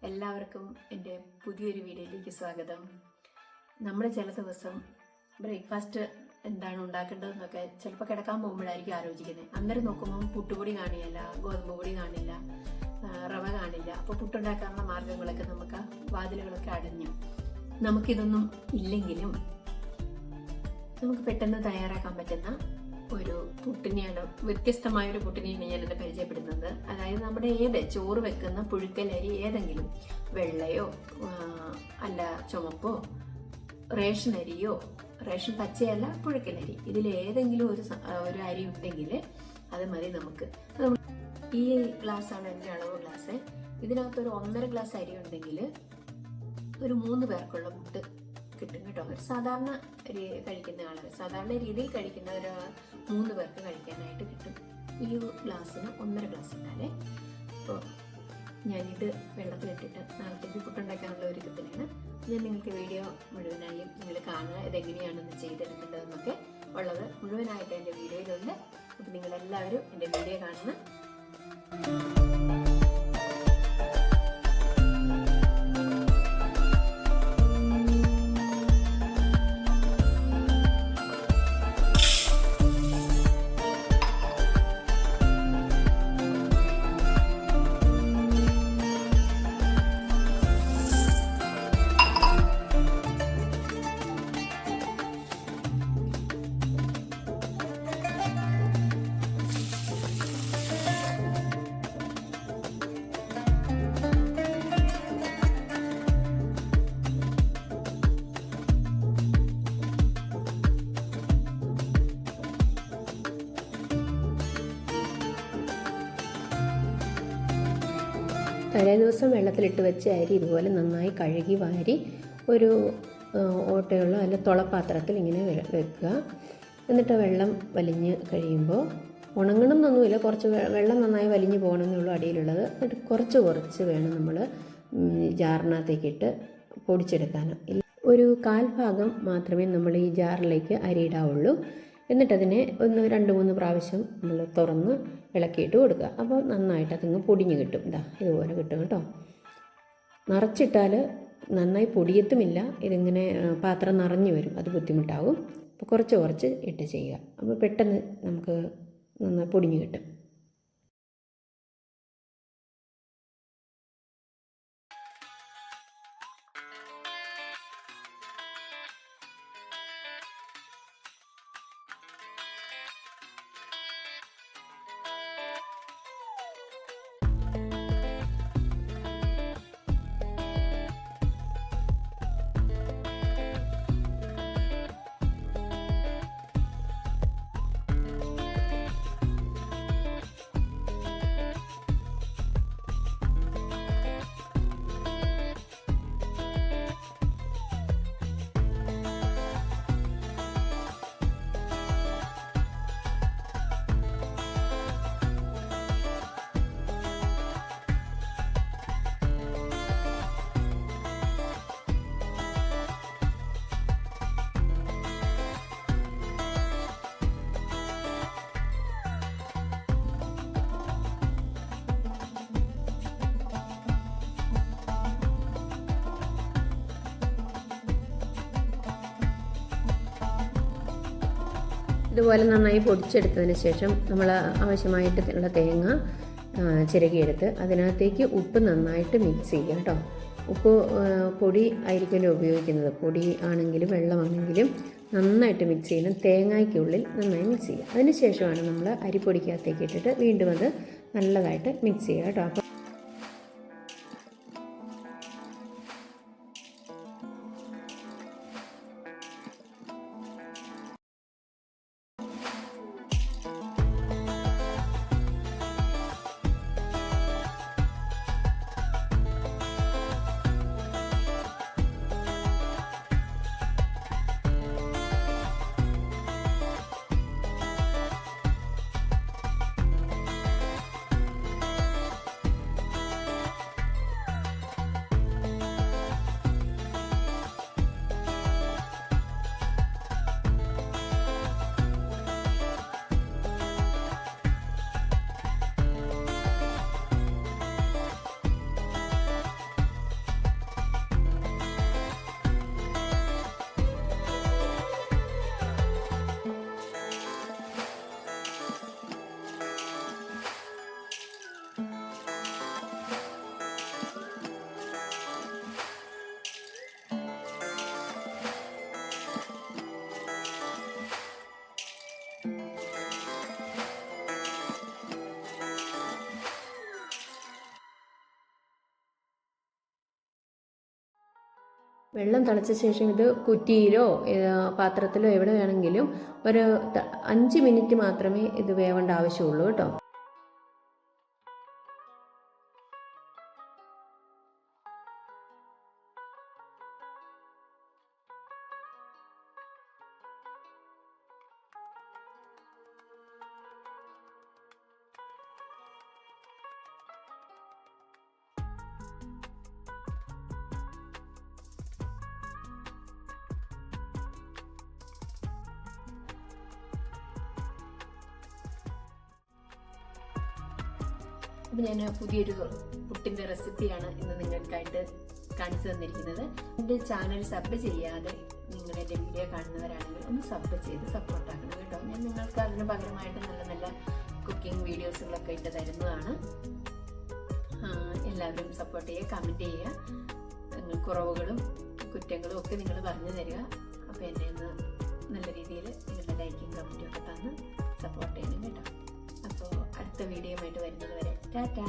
എല്ലാവർക്കും എൻ്റെ പുതിയൊരു വീഡിയോയിലേക്ക് സ്വാഗതം. നമ്മൾ ചില ദിവസം ബ്രേക്ക്ഫാസ്റ്റ് എന്താണ് ഉണ്ടാക്കേണ്ടതെന്നൊക്കെ ചിലപ്പോൾ കിടക്കാൻ പോകുമ്പോഴായിരിക്കും ആലോചിക്കുന്നത്. അന്നേരം നോക്കുമ്പോൾ പുട്ടുപൊടി കാണില്ല, ഗോതമ്പ് പൊടി കാണില്ല, റവ കാണില്ല. അപ്പോൾ പുട്ടുണ്ടാക്കാനുള്ള മാർഗങ്ങളൊക്കെ നമുക്ക് വാതിലുകളൊക്കെ അടഞ്ഞു. നമുക്കിതൊന്നും ഇല്ലെങ്കിലും നമുക്ക് പെട്ടെന്ന് തയ്യാറാക്കാൻ പറ്റുന്ന ഒരു പുട്ടിനെയാണ്, വ്യത്യസ്തമായൊരു പുട്ടിനെയാണ് ഞാനിത് പരിചയപ്പെടുന്നത്. അതായത് നമ്മുടെ ചോറ് വെക്കുന്ന പുഴുക്കലരി ഏതെങ്കിലും വെള്ളയോ അല്ല ചുമപ്പോ റേഷൻ അരിയോ, റേഷൻ പച്ചയല്ല പുഴുക്കലരി, ഇതിലേതെങ്കിലും ഒരു അരി ഉണ്ടെങ്കിൽ അത് മതി നമുക്ക്. ഈ ഗ്ലാസ്സാണ് എൻ്റെ അളവ് ഗ്ലാസ്. ഇതിനകത്തൊരു 1.5 ഗ്ലാസ് അരി ഉണ്ടെങ്കിൽ ഒരു 3 പേർക്കുള്ള പുട്ട് കിട്ടും കേട്ടോ. ഒരു സാധാരണ സാധാരണ രീതിയിൽ കഴിക്കുന്ന ഒരു 3 പേർക്ക് കഴിക്കാനായിട്ട് കിട്ടും. ഈ ഗ്ലാസ്സിന് 1.5 ഗ്ലാസ് ഇട്ടാലേ. അപ്പോൾ ഞാനിത് വെള്ളത്തിലിട്ടിട്ട് നാളത്തേക്ക് പുട്ടുണ്ടാക്കാനുള്ള ഒരുക്കത്തിലാണ്. ഞാൻ നിങ്ങൾക്ക് വീഡിയോ മുഴുവനായും നിങ്ങൾ കാണുക, ഇതെങ്ങനെയാണെന്ന് ചെയ്തെടുക്കേണ്ടതെന്നൊക്കെ ഉള്ളത് മുഴുവനായിട്ട് എൻ്റെ വീഡിയോയിലുണ്ട്. അപ്പോൾ നിങ്ങളെല്ലാവരും എൻ്റെ വീഡിയോ കാണണം. തലേ ദിവസം വെള്ളത്തിലിട്ട് വെച്ച അരി ഇതുപോലെ നന്നായി കഴുകി വാരി ഒരു ഓട്ടയുള്ള അല്ല തുളപ്പാത്രത്തിൽ ഇങ്ങനെ വെക്കുക. എന്നിട്ട് വെള്ളം വലിഞ്ഞ് കഴിയുമ്പോൾ ഉണങ്ങണം എന്നൊന്നുമില്ല, കുറച്ച് വെള്ളം നന്നായി വലിഞ്ഞ് പോകണമെന്നുള്ളൂ അടിയിലുള്ളത്. എന്നിട്ട് കുറച്ച് വേണം നമ്മൾ ജാറിനകത്തേക്കിട്ട് പൊടിച്ചെടുക്കാൻ. ഒരു 1/4 ഭാഗം മാത്രമേ നമ്മൾ ഈ ജാറിലേക്ക് അരിയിടാവുള്ളൂ. എന്നിട്ടതിനെ 2-3 പ്രാവശ്യം നമ്മൾ തുറന്ന് ഇളക്കിയിട്ട് കൊടുക്കുക. അപ്പോൾ നന്നായിട്ട് അതിങ്ങ് പൊടിഞ്ഞ് കിട്ടും. ഇതുപോലെ കിട്ടും കേട്ടോ. നിറച്ചിട്ടാൽ നന്നായി പൊടിയത്തുമില്ല, ഇതിങ്ങനെ പാത്രം നിറഞ്ഞു വരും, അത് ബുദ്ധിമുട്ടാവും. അപ്പോൾ കുറച്ച് ഇട്ട് ചെയ്യുക. അപ്പോൾ പെട്ടെന്ന് നമുക്ക് നന്നായി പൊടിഞ്ഞ് കിട്ടും. ഇതുപോലെ നന്നായി പൊടിച്ചെടുത്തതിന് ശേഷം നമ്മൾ ആവശ്യമായിട്ടുള്ള തേങ്ങ ചിരകിയെടുത്ത് അതിനകത്തേക്ക് ഉപ്പ് നന്നായിട്ട് മിക്സ് ചെയ്യുക കേട്ടോ. ഉപ്പ് പൊടി ആയിരിക്കുമല്ലോ ഉപയോഗിക്കുന്നത്. പൊടി ആണെങ്കിലും വെള്ളമാണെങ്കിലും നന്നായിട്ട് മിക്സ് ചെയ്യണം. തേങ്ങയ്ക്കുള്ളിൽ നന്നായി മിക്സ് ചെയ്യുക. അതിന് ശേഷമാണ് നമ്മൾ അരിപ്പൊടിക്കകത്തേക്ക് ഇട്ടിട്ട് വീണ്ടും അത് നല്ലതായിട്ട് മിക്സ് ചെയ്യുക കേട്ടോ. അപ്പോൾ വെള്ളം തിളച്ച ശേഷം ഇത് കുറ്റിയിലോ പാത്രത്തിലോ എവിടെ വേണമെങ്കിലും ഒരു 5 മിനിറ്റ് മാത്രമേ ഇത് വേവേണ്ട ആവശ്യമുള്ളൂ കേട്ടോ. അപ്പോൾ ഞാൻ പുതിയൊരു പുട്ടിൻ്റെ റെസിപ്പിയാണ് ഇന്ന് നിങ്ങൾക്കായിട്ട് കാണിച്ചു തന്നിരിക്കുന്നത്. എൻ്റെ ചാനൽ സബ് ചെയ്യാതെ നിങ്ങൾ എൻ്റെ വീഡിയോ കാണുന്നവരാണെങ്കിൽ ഒന്ന് സബ് ചെയ്ത് സപ്പോർട്ടാക്കണം കേട്ടോ. ഞാൻ നിങ്ങൾക്ക് അതിന് പകരമായിട്ട് നല്ല നല്ല കുക്കിംഗ് വീഡിയോസുകളൊക്കെ ഇട്ട് തരുന്നതാണ്. എല്ലാവരും സപ്പോർട്ട് ചെയ്യുക, കമൻറ്റ് ചെയ്യുക, കുറവുകളും കുറ്റങ്ങളും ഒക്കെ നിങ്ങൾ പറഞ്ഞു തരിക. അപ്പോൾ എൻ്റെ ഒന്ന് നല്ല രീതിയിൽ നിങ്ങളുടെ ലൈക്കും കമൻറ്റും ഒക്കെ തന്ന് സപ്പോർട്ട് ചെയ്യണം കേട്ടോ. അപ്പോൾ അടുത്ത വീഡിയോ ആയിട്ട് വരുന്നത് വരെ ടാറ്റാ.